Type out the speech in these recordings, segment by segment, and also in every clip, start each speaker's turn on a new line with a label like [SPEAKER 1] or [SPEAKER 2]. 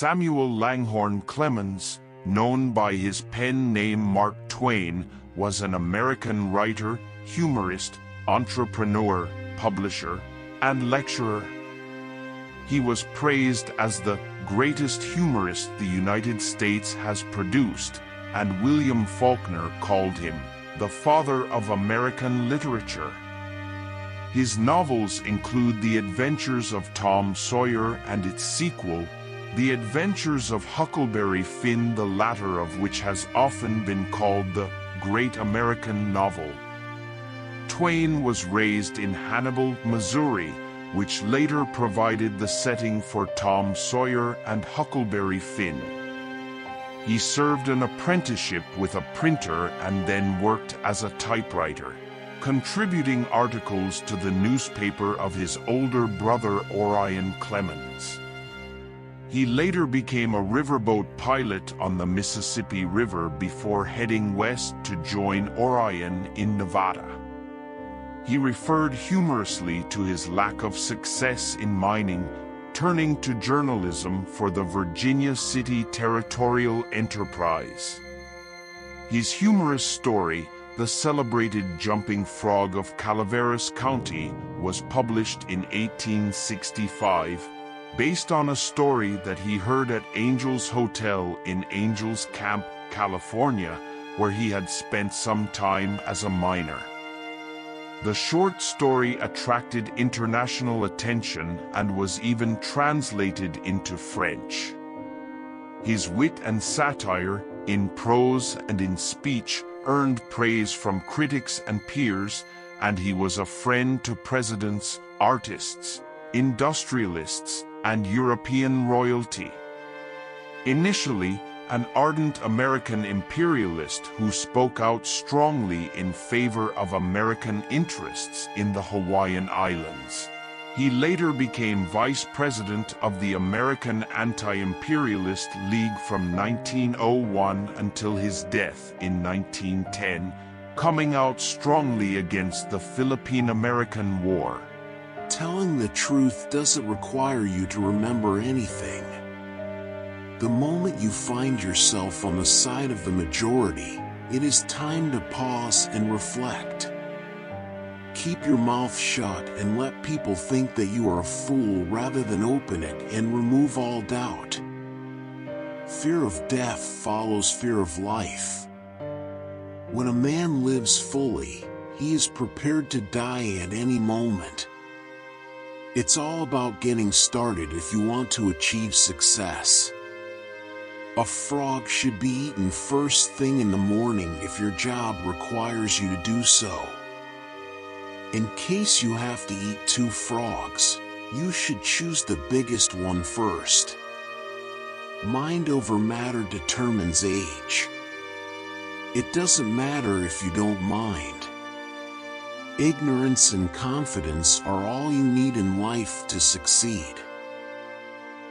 [SPEAKER 1] Samuel Langhorne Clemens, known by his pen name Mark Twain, was an American writer, humorist, entrepreneur, publisher, and lecturer. He was praised as the greatest humorist the United States has produced, and William Faulkner called him the father of American literature. His novels include The Adventures of Tom Sawyer and its sequel, The Adventures of Huckleberry Finn, the latter of which has often been called the Great American Novel. Twain was raised in Hannibal, Missouri, which later provided the setting for Tom Sawyer and Huckleberry Finn. He served an apprenticeship with a printer and then worked as a typewriter, contributing articles to the newspaper of his older brother Orion Clemens. He later became a riverboat pilot on the Mississippi River before heading west to join Orion in Nevada. He referred humorously to his lack of success in mining, turning to journalism for the Virginia City Territorial Enterprise. His humorous story, The Celebrated Jumping Frog of Calaveras County, was published in 1865, based on a story that he heard at Angel's Hotel in Angel's Camp, California, where he had spent some time as a miner. The short story attracted international attention and was even translated into French. His wit and satire, in prose and in speech, earned praise from critics and peers, and he was a friend to presidents, artists, industrialists, and European royalty. Initially, an ardent American imperialist who spoke out strongly in favor of American interests in the Hawaiian Islands, he later became vice president of the American Anti-Imperialist League from 1901 until his death in 1910, coming out strongly against the Philippine-American War.
[SPEAKER 2] Telling the truth doesn't require you to remember anything. The moment you find yourself on the side of the majority, it is time to pause and reflect. Keep your mouth shut and let people think that you are a fool rather than open it and remove all doubt. Fear of death follows fear of life. When a man lives fully, he is prepared to die at any moment. It's all about getting started if you want to achieve success. A frog should be eaten first thing in the morning if your job requires you to do so. In case you have to eat 2 frogs, you should choose the biggest one first. Mind over matter determines age. It doesn't matter if you don't mind. Ignorance and confidence are all you need in life to succeed.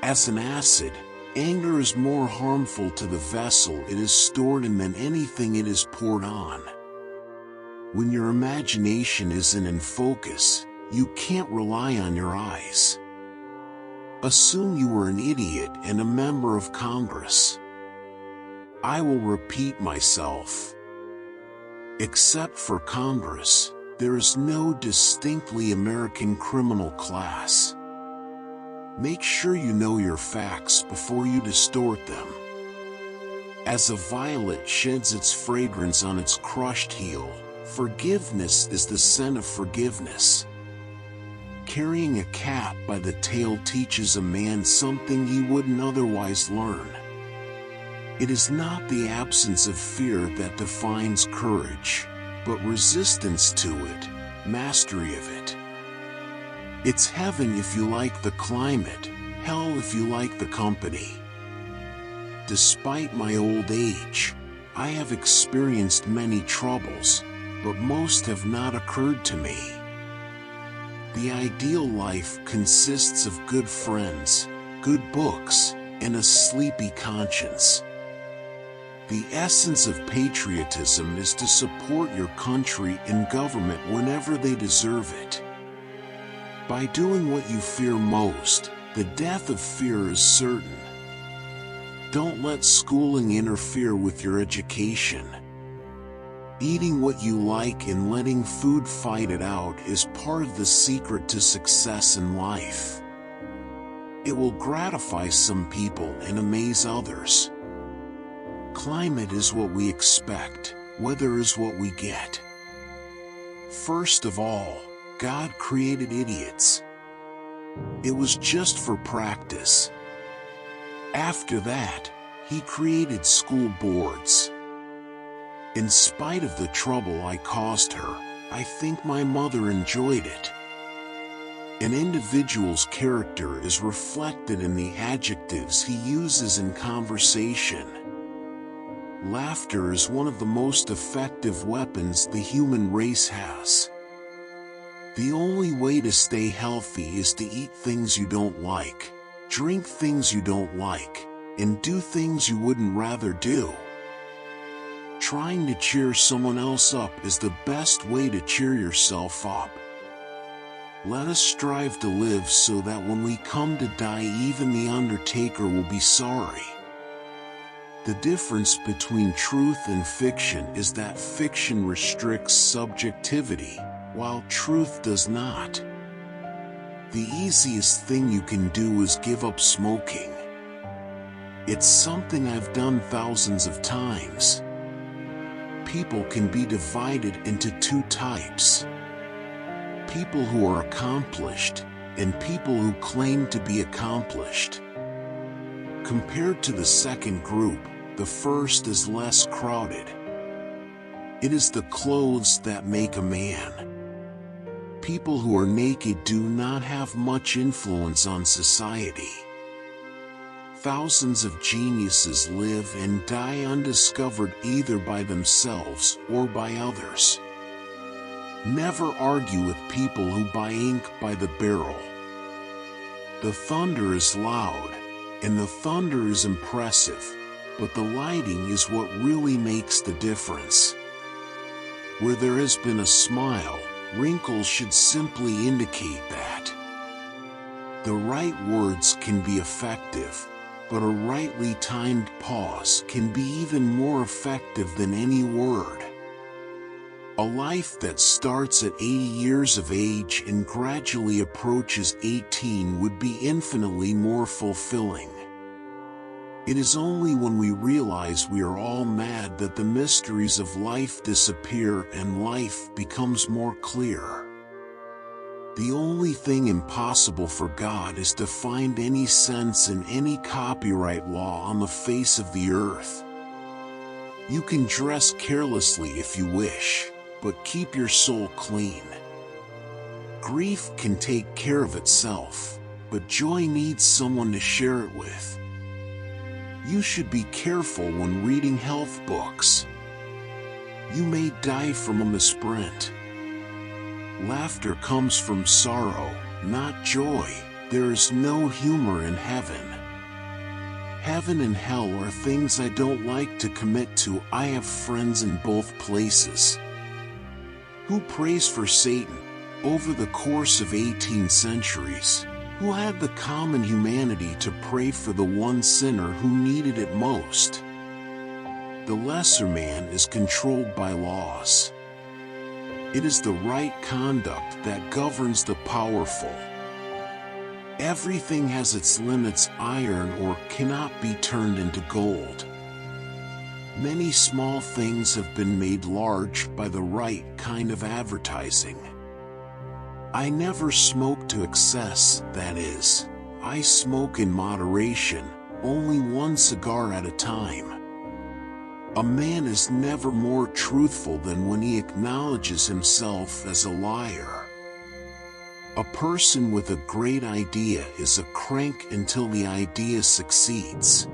[SPEAKER 2] As an acid, anger is more harmful to the vessel it is stored in than anything it is poured on. When your imagination isn't in focus, you can't rely on your eyes. Assume you were an idiot and a member of Congress. I will repeat myself. Except for Congress, there is no distinctly American criminal class. Make sure you know your facts before you distort them. As a violet sheds its fragrance on its crushed heel, forgiveness is the scent of forgiveness. Carrying a cat by the tail teaches a man something he wouldn't otherwise learn. It is not the absence of fear that defines courage, but resistance to it, mastery of it. It's heaven if you like the climate, hell if you like the company. Despite my old age, I have experienced many troubles, but most have not occurred to me. The ideal life consists of good friends, good books, and a sleepy conscience. The essence of patriotism is to support your country and government whenever they deserve it. By doing what you fear most, the death of fear is certain. Don't let schooling interfere with your education. Eating what you like and letting food fight it out is part of the secret to success in life. It will gratify some people and amaze others. Climate is what we expect, weather is what we get. First of all, God created idiots. It was just for practice. After that, He created school boards. In spite of the trouble I caused her, I think my mother enjoyed it. An individual's character is reflected in the adjectives he uses in conversation. Laughter is one of the most effective weapons the human race has. The only way to stay healthy is to eat things you don't like, drink things you don't like, and do things you wouldn't rather do. Trying to cheer someone else up is the best way to cheer yourself up. Let us strive to live so that when we come to die, even the undertaker will be sorry. The difference between truth and fiction is that fiction restricts subjectivity, while truth does not. The easiest thing you can do is give up smoking. It's something I've done thousands of times. People can be divided into two types: people who are accomplished, and people who claim to be accomplished. Compared to the second group, the first is less crowded. It is the clothes that make a man. People who are naked do not have much influence on society. Thousands of geniuses live and die undiscovered either by themselves or by others. Never argue with people who buy ink by the barrel. The thunder is loud, and the thunder is impressive, but the lighting is what really makes the difference. Where there has been a smile, wrinkles should simply indicate that. The right words can be effective, but a rightly timed pause can be even more effective than any word. A life that starts at 80 years of age and gradually approaches 18 would be infinitely more fulfilling. It is only when we realize we are all mad that the mysteries of life disappear and life becomes more clear. The only thing impossible for God is to find any sense in any copyright law on the face of the earth. You can dress carelessly if you wish, but keep your soul clean. Grief can take care of itself, but joy needs someone to share it with. You should be careful when reading health books. You may die from a misprint. Laughter comes from sorrow, not joy. There is no humor in heaven. Heaven and hell are things I don't like to commit to. I have friends in both places. Who prays for Satan over the course of 18 centuries? Who had the common humanity to pray for the one sinner who needed it most? The lesser man is controlled by laws. It is the right conduct that governs the powerful. Everything has its limits. Iron ore cannot be turned into gold. Many small things have been made large by the right kind of advertising. I never smoke to excess, that is, I smoke in moderation, only one cigar at a time. A man is never more truthful than when he acknowledges himself as a liar. A person with a great idea is a crank until the idea succeeds.